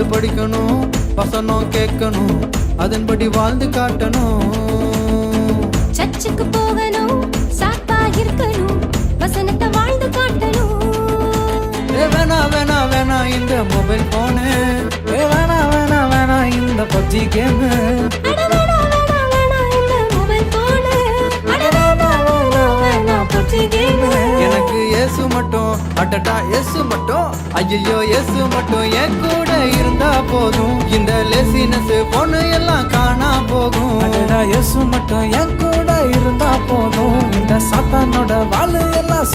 Bible படிக்கணும், வசனம் கேட்கணும், அதன்படி வாழ்ந்து காட்டணும். சர்ச்சுக்கு போகணும், சாப்பா இருக்கணும், வசனத்தை வாழ்ந்து காட்டணும். வேணா வேணா வேணா இந்த மொபைல் போனு, வேணா வேணா வேணா இந்த பப்ஜி கேமு. அட வேணா வேணா வேணா இந்த மொபைல் போனு, அட வேணா வேணா வேணா பப்ஜி கேம். எனக்கு இயேசு மட்டும், அடடா இயேசு மட்டும், ஐயோ இயேசு மட்டும் என் கூட இருந்தா போதும். இந்த லேசினஸ் பொண்ணு எல்லாம் காணா போகும். அடடா இயேசு மட்டும் என் கூட இருந்தா போதும். இந்த சாத்தானோட வாழு எல்லாம்